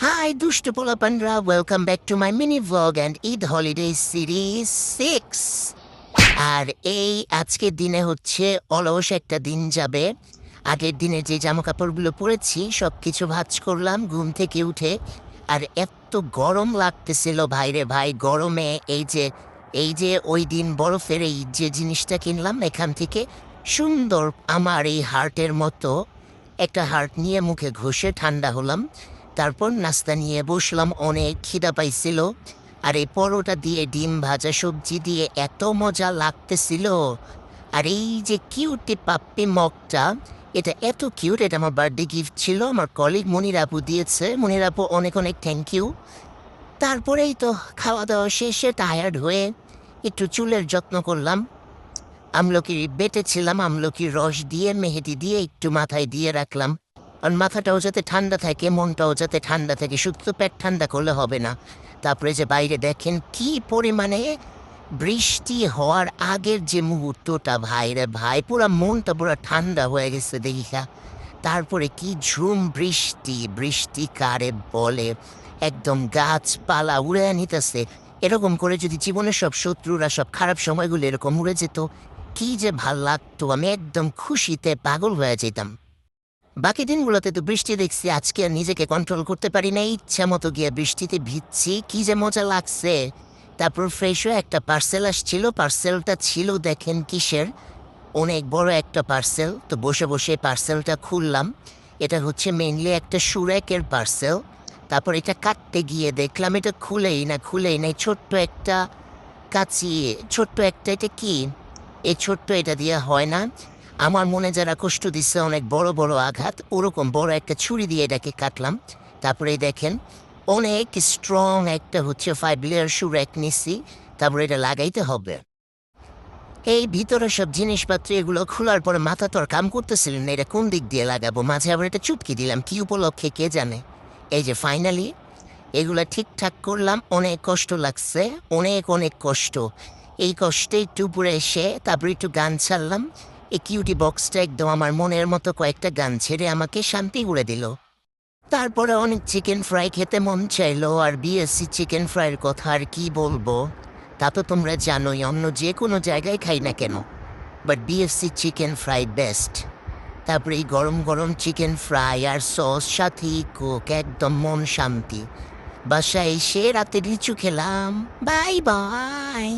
Hi, দুষ্ট পোলাপানরা, welcome back to my mini vlog and Eid holiday series 6। আর এই আজকের দিনে হচ্ছে অলস একটা দিন যাবে। আগের দিনে যে জামা কাপড়গুলো পরেছি সব কিছু ভাঁজ করলাম ঘুম থেকে উঠে। আর এত গরম লাগতেছিল ভাইরে ভাই, গরমে এই যে ওই দিন বরফের এই যে জিনিসটা কিনলাম এখান থেকে, সুন্দর আমার এই হার্টের মতো একটা হার্ট নিয়ে মুখে ঘষে ঠান্ডা হলাম। তারপর নাস্তা নিয়ে বসলাম, অনেক খিদা পাইছিল। আর এই পরোটা দিয়ে ডিম ভাজা সবজি দিয়ে এত মজা লাগতেছিল। আর এই যে কিউটি পাপ্পি মগটা, এটা এত কিউট, এটা আমার বার্থডে গিফট ছিল, আমার কলিগ মনির আপু দিয়েছে। মনির আপু অনেক অনেক থ্যাংক ইউ। তারপরেই তো খাওয়া দাওয়া শেষে টায়ার্ড হয়ে একটু চুলের যত্ন করলাম। আমলকি বেটেছিলাম, আমলকির রস দিয়ে মেহেদি দিয়ে একটু মাথায় দিয়ে রাখলাম। আর মাথাটাও যাতে ঠান্ডা থাকে, মনটাও যাতে ঠান্ডা থাকে, শুধু তো পেট ঠান্ডা করলে হবে না। তারপরে যে বাইরে দেখেন কি পরিমাণে বৃষ্টি হওয়ার আগের যে মুহূর্তটা, ভাইরে ভাই, পুরো মনটা পুরো ঠান্ডা হয়ে গেছে দেখা। তারপরে কি ঝুম বৃষ্টি, বৃষ্টি কারে বলে, একদম গাছপালা উড়ে নিতেছে। এরকম করে যদি জীবনের সব শত্রুরা, সব খারাপ সময়গুলো এরকম উড়ে যেত, কি যে ভাল লাগতো, আমি একদম খুশিতে পাগল হয়ে যেতাম। বাকি দিনগুলোতে তো বৃষ্টি দেখছি, আজকে আর নিজেকে কন্ট্রোল করতে পারি না, ইচ্ছা মতো গিয়ে বৃষ্টিতে ভিজছি, কি যে মজা লাগছে। তারপর ফ্রেশ হয়ে একটা পার্সেল আসছিল, পার্সেলটা ছিল দেখেন কিসের, অনেক বড় একটা পার্সেল। তো বসে বসে পার্সেলটা খুললাম। এটা হচ্ছে মেইনলি একটা সুরেকের পার্সেল। তারপর এটা কাটতে গিয়ে দেখলাম এটা খুলেই না, ছোট্ট একটা কাচি, ছোট্ট একটা, এটা কি, এই ছোট্ট এটা দিয়ে হয় না। আমার মনে যারা কষ্ট দিচ্ছে, অনেক বড় বড় আঘাত, ওরকম বড় একটা ছুরি দিয়ে এটাকে কাটলাম। তারপরে দেখেন অনেক স্ট্রং একটা হচ্ছে 5 লেয়ার সুরেক নিচ্ছি। তারপরে এটা লাগাইতে হবে। এই ভিতরে সব জিনিসপত্র এগুলো খোলার পরে মাথা তো আর কাম করতেছিল না, এটা কোন দিক দিয়ে লাগাবো। মাঝে আবার এটা চুটকি দিলাম, কি উপলক্ষে কে জানে। এই যে ফাইনালি এগুলা ঠিকঠাক করলাম, অনেক কষ্ট লাগছে, অনেক অনেক কষ্ট। এই কষ্টে একটু উপরে এসে তারপরে একটু গান ছাড়লাম। এই কিউটি বক্সটা একদম আমার মনের মতো কয়েকটা গান ছেড়ে আমাকে শান্তি করে দিল। তারপরে অনেক চিকেন ফ্রাই খেতে মন চাইলো, আর বিএসসি চিকেন ফ্রাইয়ের কথা আর কি বলবো, তা তো তোমরা জানোই, অন্য যে কোনো জায়গায় খাই না কেন, but BFC chicken fry best. তারপরে এই গরম গরম চিকেন ফ্রাই আর সস সাথে কোক, একদম মন শান্তি। বাসায় এসে রাতে লিচু খেলাম। Bye bye.